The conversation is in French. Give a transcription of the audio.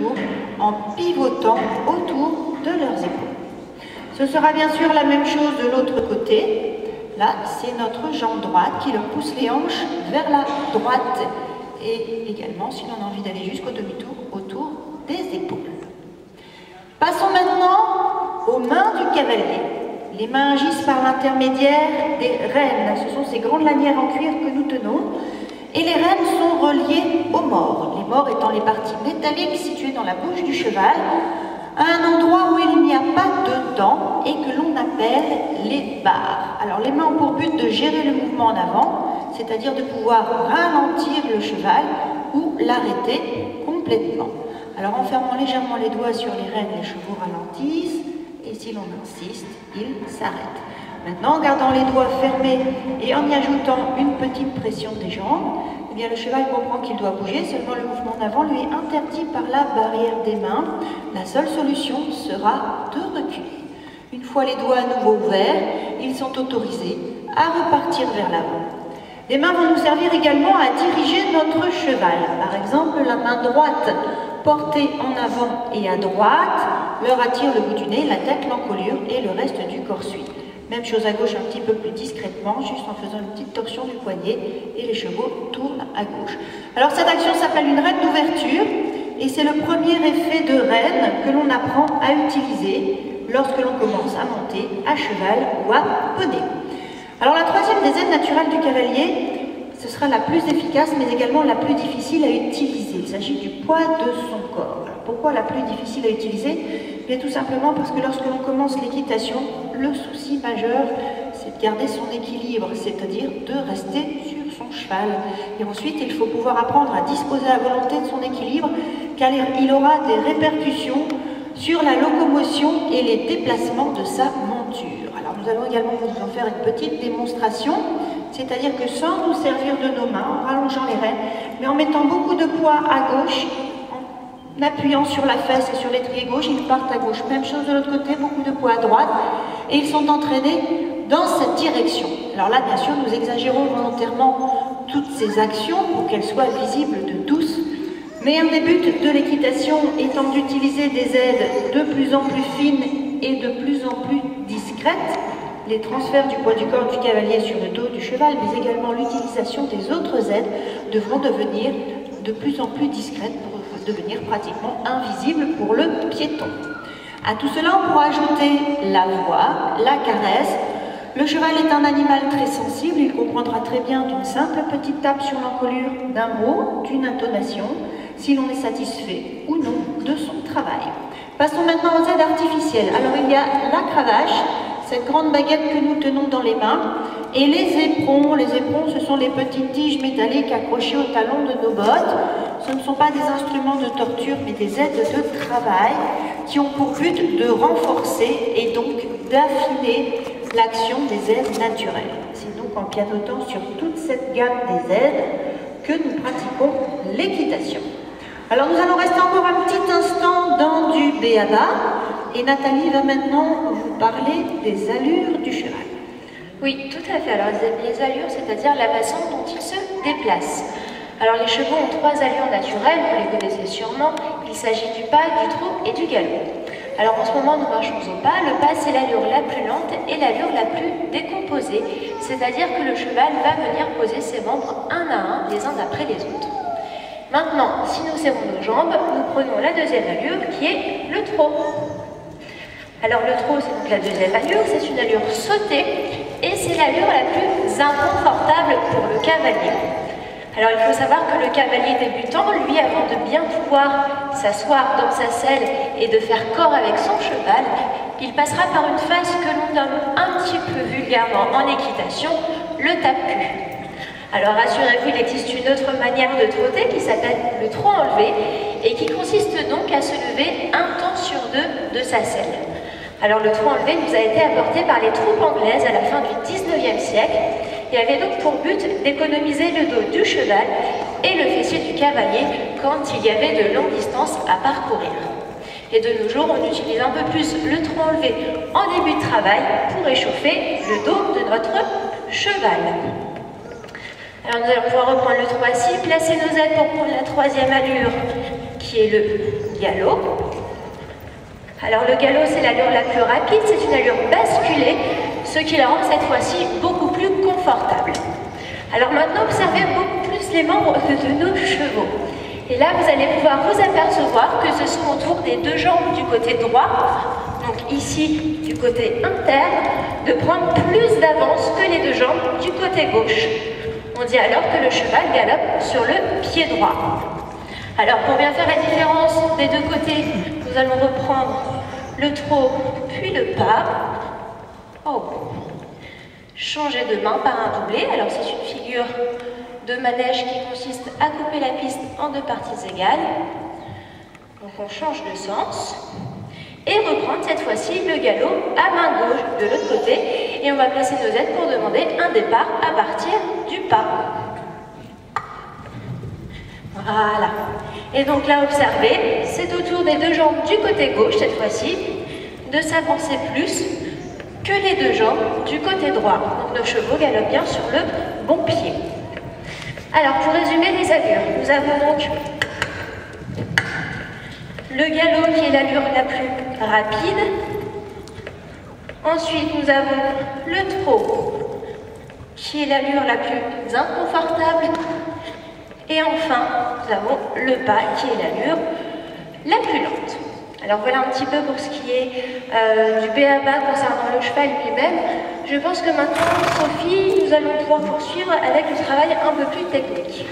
demi-tour en pivotant autour de leurs épaules. Ce sera bien sûr la même chose de l'autre côté. Là, c'est notre jambe droite qui leur pousse les hanches vers la droite. Et également, si l'on a envie d'aller jusqu'au demi-tour, autour des épaules. Passons maintenant aux mains du cavalier. Les mains agissent par l'intermédiaire des rênes. Ce sont ces grandes lanières en cuir que nous tenons. Et les rênes sont reliées aux mors. Les mors étant les parties métalliques situées dans la bouche du cheval, à un endroit où il n'y a pas de dents et que l'on appelle les barres. Alors les mains ont pour but de gérer le mouvement en avant, c'est-à-dire de pouvoir ralentir le cheval ou l'arrêter complètement. Alors en fermant légèrement les doigts sur les rênes, les chevaux ralentissent et si l'on insiste, ils s'arrêtent. Maintenant, en gardant les doigts fermés et en y ajoutant une petite pression des jambes, eh bien, le cheval comprend qu'il doit bouger, seulement le mouvement en avant lui est interdit par la barrière des mains. La seule solution sera de reculer. Une fois les doigts à nouveau ouverts, ils sont autorisés à repartir vers l'avant. Les mains vont nous servir également à diriger notre cheval. Par exemple, la main droite portée en avant et à droite leur attire le bout du nez, la tête, l'encolure et le reste du corps suit. Même chose à gauche un petit peu plus discrètement, juste en faisant une petite torsion du poignet et les chevaux tournent à gauche. Alors cette action s'appelle une reine d'ouverture et c'est le premier effet de reine que l'on apprend à utiliser lorsque l'on commence à monter à cheval ou à poney. Alors la troisième des aides naturelles du cavalier, ce sera la plus efficace mais également la plus difficile à utiliser. Il s'agit du poids de son corps. Alors, pourquoi la plus difficile à utiliser? Bien tout simplement parce que lorsque l'on commence l'équitation, le souci majeur, c'est de garder son équilibre, c'est-à-dire de rester sur son cheval. Et ensuite, il faut pouvoir apprendre à disposer à volonté de son équilibre, car il aura des répercussions sur la locomotion et les déplacements de sa monture. Alors nous allons également vous en faire une petite démonstration, c'est-à-dire que sans nous servir de nos mains, en rallongeant les rênes, mais en mettant beaucoup de poids à gauche, en appuyant sur la fesse et sur l'étrier gauche, ils partent à gauche. Même chose de l'autre côté, beaucoup de poids à droite, et ils sont entraînés dans cette direction. Alors là, bien sûr, nous exagérons volontairement toutes ces actions pour qu'elles soient visibles de tous, mais un des buts de l'équitation étant d'utiliser des aides de plus en plus fines et de plus en plus discrètes, les transferts du poids du corps du cavalier sur le dos du cheval, mais également l'utilisation des autres aides devront devenir de plus en plus discrètes pour devenir pratiquement invisibles pour le piéton. À tout cela, on pourra ajouter la voix, la caresse. Le cheval est un animal très sensible, il comprendra très bien d'une simple petite tape sur l'encolure d'un mot, d'une intonation, si l'on est satisfait ou non de son travail. Passons maintenant aux aides artificielles. Alors il y a la cravache, cette grande baguette que nous tenons dans les mains, et les éperons. Les éperons, ce sont les petites tiges métalliques accrochées au talon de nos bottes. Ce ne sont pas des instruments de torture, mais des aides de travail qui ont pour but de renforcer et donc d'affiner l'action des aides naturelles. C'est donc en pianotant sur toute cette gamme des aides que nous pratiquons l'équitation. Alors nous allons rester encore un petit instant dans du b.a.-ba et Nathalie va maintenant vous parler des allures du cheval. Oui, tout à fait. Alors les allures, c'est-à-dire la façon dont il se déplace. Alors les chevaux ont trois allures naturelles, vous les connaissez sûrement. Il s'agit du pas, du trot et du galop. Alors en ce moment, nous marchons au pas. Le pas, c'est l'allure la plus lente et l'allure la plus décomposée. C'est-à-dire que le cheval va venir poser ses membres un à un, les uns après les autres. Maintenant, si nous serrons nos jambes, nous prenons la deuxième allure qui est le trot. Alors le trot, c'est donc la deuxième allure, c'est une allure sautée et c'est l'allure la plus inconfortable pour le cavalier. Alors il faut savoir que le cavalier débutant, lui, avant de bien pouvoir s'asseoir dans sa selle et de faire corps avec son cheval, il passera par une phase que l'on nomme un petit peu vulgairement en équitation le tape-cul. Alors rassurez-vous, il existe une autre manière de trotter qui s'appelle le trot enlevé et qui consiste donc à se lever un temps sur deux de sa selle. Alors le trot enlevé nous a été apporté par les troupes anglaises à la fin du 19e siècle et avait donc pour but d'économiser le dos du cheval et le fessier du cavalier quand il y avait de longues distances à parcourir. Et de nos jours, on utilise un peu plus le trot enlevé en début de travail pour échauffer le dos de notre cheval. Alors nous allons pouvoir reprendre le trot assis, placer nos aides pour prendre la troisième allure qui est le galop. Alors le galop, c'est l'allure la plus rapide, c'est une allure basculée, ce qui la rend cette fois-ci beaucoup plus confortable. Alors maintenant, observez beaucoup plus les membres de nos chevaux. Et là, vous allez pouvoir vous apercevoir que ce sont autour des deux jambes du côté droit, donc ici du côté interne, de prendre plus d'avance que les deux jambes du côté gauche. On dit alors que le cheval galope sur le pied droit. Alors pour bien faire la différence des deux côtés, nous allons reprendre le trot puis le pas. Oh. Changer de main par un doublé. Alors c'est une figure de manège qui consiste à couper la piste en deux parties égales. Donc on change de sens. Et reprendre cette fois-ci le galop à main gauche de l'autre côté. Et on va placer nos aides pour demander un départ à partir du pas. Voilà. Et donc là, observez, c'est au tour des deux jambes du côté gauche, cette fois-ci, de s'avancer plus que les deux jambes du côté droit. Donc nos chevaux galopent bien sur le bon pied. Alors, pour résumer les allures, nous avons donc le galop qui est l'allure la plus rapide. Ensuite, nous avons le trot qui est l'allure la plus inconfortable. Et enfin, nous avons le pas qui est l'allure la plus lente. Alors voilà un petit peu pour ce qui est du b.a.-ba concernant le cheval lui-même. Je pense que maintenant, Sophie, nous allons pouvoir poursuivre avec du travail un peu plus technique.